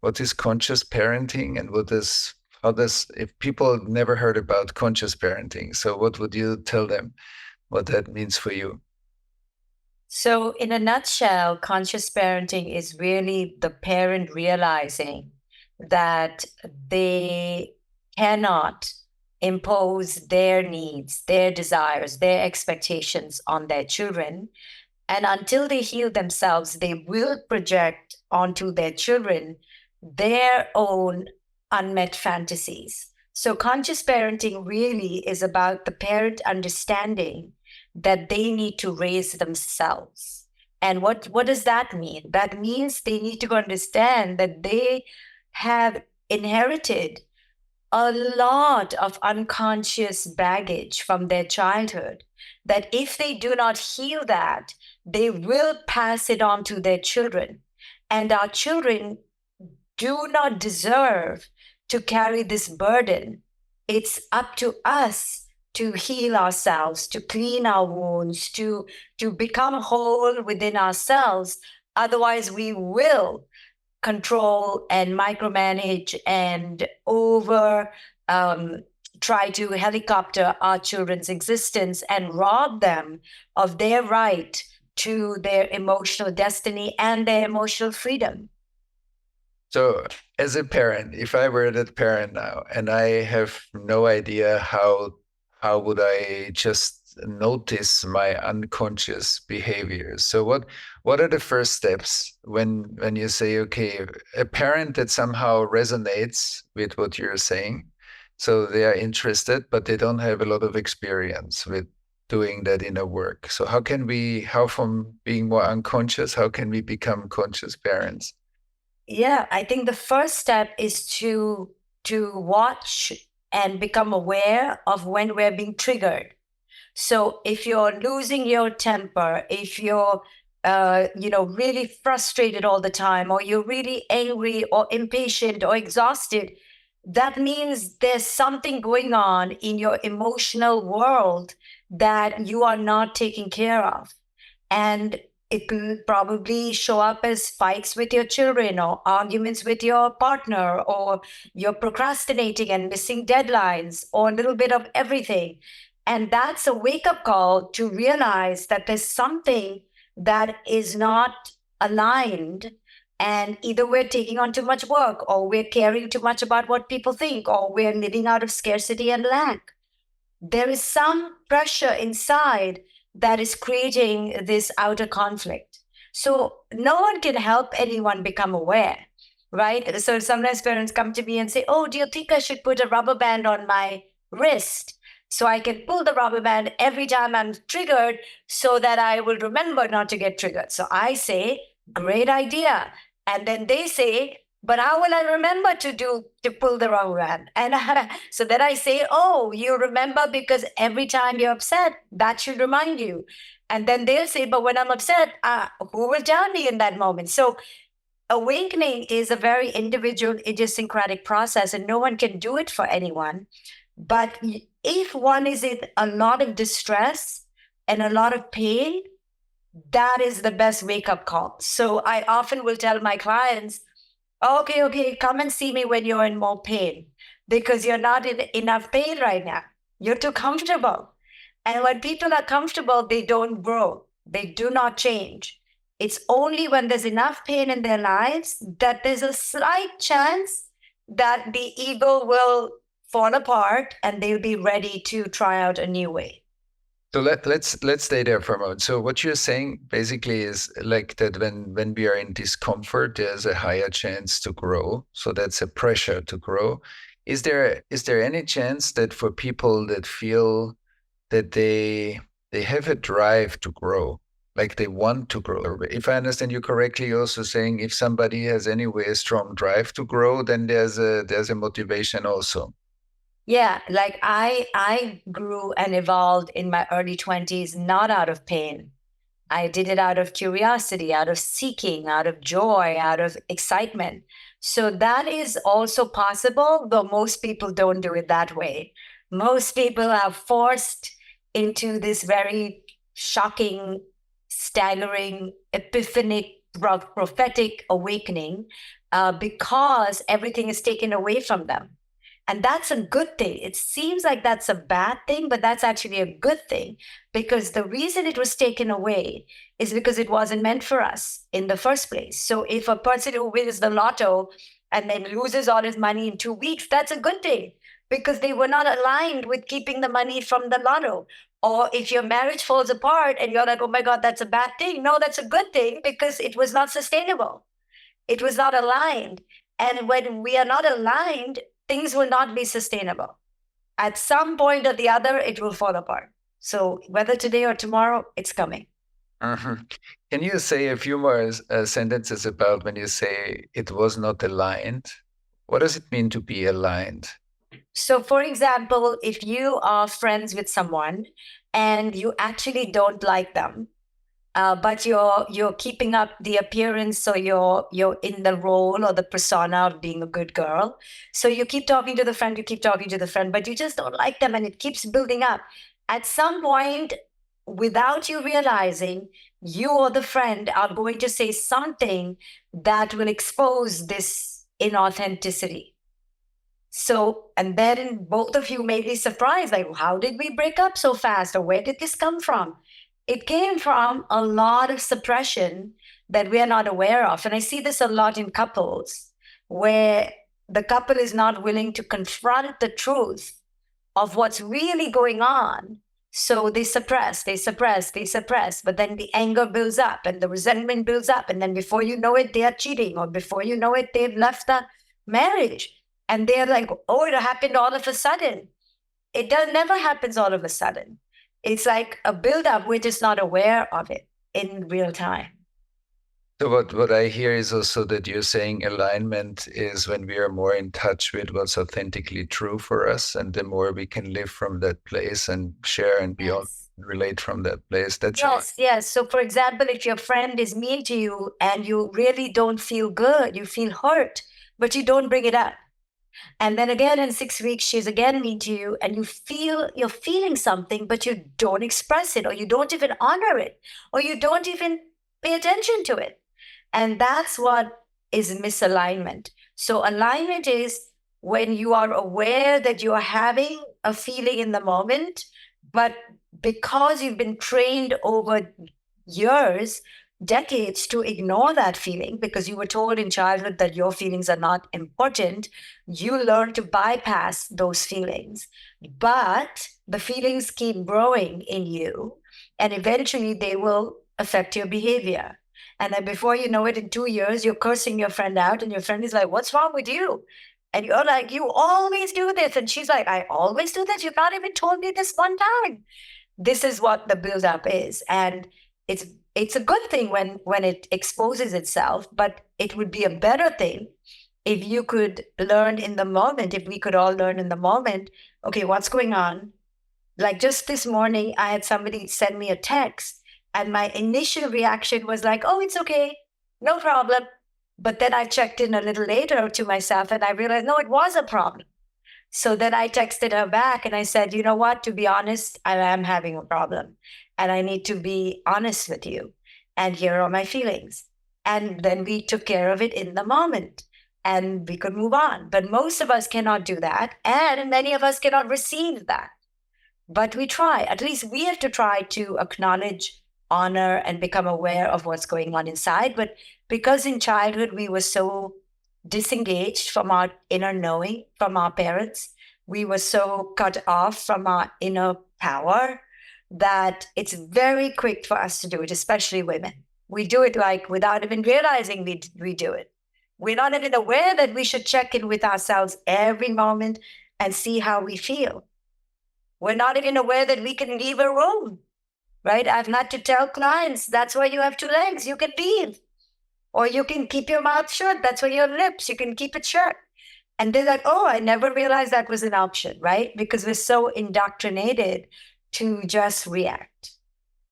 what is conscious parenting, and how does, if people never heard about conscious parenting, so what would you tell them what that means for you? So, in a nutshell, conscious parenting is really the parent realizing that they cannot impose their needs, their desires, their expectations on their children. And until they heal themselves, they will project onto their children their own unmet fantasies. So, conscious parenting really is about the parent understanding that they need to raise themselves. And what does that mean? That means they need to understand that they have inherited a lot of unconscious baggage from their childhood, that if they do not heal that, they will pass it on to their children. And our children do not deserve to carry this burden. It's up to us to heal ourselves, to clean our wounds, to become whole within ourselves. Otherwise, we will control and micromanage and over try to helicopter our children's existence and rob them of their right to their emotional destiny and their emotional freedom. So, as a parent, if I were that parent now and I have no idea how would I just notice my unconscious behaviors? So what are the first steps when you say, okay, a parent that somehow resonates with what you're saying, so they are interested, but they don't have a lot of experience with doing that inner work. So how from being more unconscious, how can we become conscious parents? Yeah, I think the first step is to watch and become aware of when we're being triggered. So if you're losing your temper, if you're really frustrated all the time, or you're really angry or impatient or exhausted, that means there's something going on in your emotional world that you are not taking care of. And it will probably show up as fights with your children or arguments with your partner, or you're procrastinating and missing deadlines, or a little bit of everything. And that's a wake up call to realize that there's something that is not aligned. And either we're taking on too much work, or we're caring too much about what people think, or we're living out of scarcity and lack. There is some pressure inside that is creating this outer conflict. So no one can help anyone become aware, right? So sometimes parents come to me and say, "Oh, do you think I should put a rubber band on my wrist so I can pull the rubber band every time I'm triggered so that I will remember not to get triggered?" So I say, "Great idea." And then they say, "But how will I remember to pull the rubber band?" And so then I say, "Oh, you remember because every time you're upset, that should remind you." And then they'll say, "But when I'm upset, who will tell me in that moment?" So awakening is a very individual, idiosyncratic process, and no one can do it for anyone. But if one is in a lot of distress and a lot of pain, that is the best wake up call. So I often will tell my clients, "Okay, okay, come and see me when you're in more pain, because you're not in enough pain right now. You're too comfortable." And when people are comfortable, they don't grow, they do not change. It's only when there's enough pain in their lives that there's a slight chance that the ego will fall apart and they'll be ready to try out a new way. So let's stay there for a moment. So what you're saying basically is like that when we are in discomfort, there's a higher chance to grow. So that's a pressure to grow. Is there any chance that for people that feel that they have a drive to grow, like they want to grow? If I understand you correctly, you're also saying if somebody has anyway a strong drive to grow, then there's a motivation also. Yeah, like I grew and evolved in my early 20s, not out of pain. I did it out of curiosity, out of seeking, out of joy, out of excitement. So that is also possible, though most people don't do it that way. Most people are forced into this very shocking, staggering, epiphanic, prophetic awakening because everything is taken away from them. And that's a good thing. It seems like that's a bad thing, but that's actually a good thing, because the reason it was taken away is because it wasn't meant for us in the first place. So if a person who wins the lotto and then loses all his money in 2 weeks, that's a good thing, because they were not aligned with keeping the money from the lotto. Or if your marriage falls apart and you're like, oh my God, that's a bad thing. No, that's a good thing, because it was not sustainable. It was not aligned. And when we are not aligned, things will not be sustainable. At some point or the other, it will fall apart. So whether today or tomorrow, it's coming. Mhm. Can you say a few more sentences about when you say it was not aligned? What does it mean to be aligned? So, for example, if you are friends with someone and you actually don't like them, but you're keeping up the appearance, so you're in the role or the persona of being a good girl. So you keep talking to the friend, you keep talking to the friend, but you just don't like them, and it keeps building up. At some point, without you realizing, you or the friend are going to say something that will expose this inauthenticity. So, and then both of you may be surprised, like, how did we break up so fast? Or where did this come from? It came from a lot of suppression that we are not aware of. And I see this a lot in couples, where the couple is not willing to confront the truth of what's really going on. So they suppress, they suppress, they suppress, but then the anger builds up and the resentment builds up. And then before you know it, they are cheating, or before you know it, they've left the marriage. And they're like, oh, it happened all of a sudden. It never happens all of a sudden. It's like a buildup. We're just not aware of it in real time. So what I hear is also that you're saying alignment is when we are more in touch with what's authentically true for us, and the more we can live from that place and share and be Yes. relate from that place. That's Yes. So, for example, if your friend is mean to you and you really don't feel good, you feel hurt, but you don't bring it up. And then again, in 6 weeks, she's again mean to you, and you're feeling something, but you don't express it, or you don't even honor it, or you don't even pay attention to it. And that's what is misalignment. So alignment is when you are aware that you are having a feeling in the moment, but because you've been trained over years, decades, to ignore that feeling because you were told in childhood that your feelings are not important, you learn to bypass those feelings. But the feelings keep growing in you, and eventually they will affect your behavior. And then before you know it, in 2 years, you're cursing your friend out, and your friend is like, what's wrong with you? And you're like, you always do this. And she's like, I always do this. You've not even told me this one time. This is what the buildup is. And it's a good thing when it exposes itself, but it would be a better thing if you could learn in the moment, if we could all learn in the moment, okay, what's going on? Like just this morning, I had somebody send me a text, and my initial reaction was like, oh, it's okay, no problem. But then I checked in a little later to myself and I realized, no, it was a problem. So then I texted her back and I said, you know what, to be honest, I am having a problem and I need to be honest with you. And here are my feelings. And then we took care of it in the moment and we could move on. But most of us cannot do that. And many of us cannot receive that. But we try. At least we have to try to acknowledge, honor, and become aware of what's going on inside. But because in childhood we were so disengaged from our inner knowing from our parents, we were so cut off from our inner power that it's very quick for us to do it, especially women. We do it like without even realizing we do it. We're not even aware that we should check in with ourselves every moment and see how we feel. We're not even aware that we can leave a room, right? I've had to tell clients, that's why you have two legs, you can leave. Or you can keep your mouth shut, that's why your lips, you can keep it shut. And they're like, oh, I never realized that was an option, right? Because we're so indoctrinated to just react.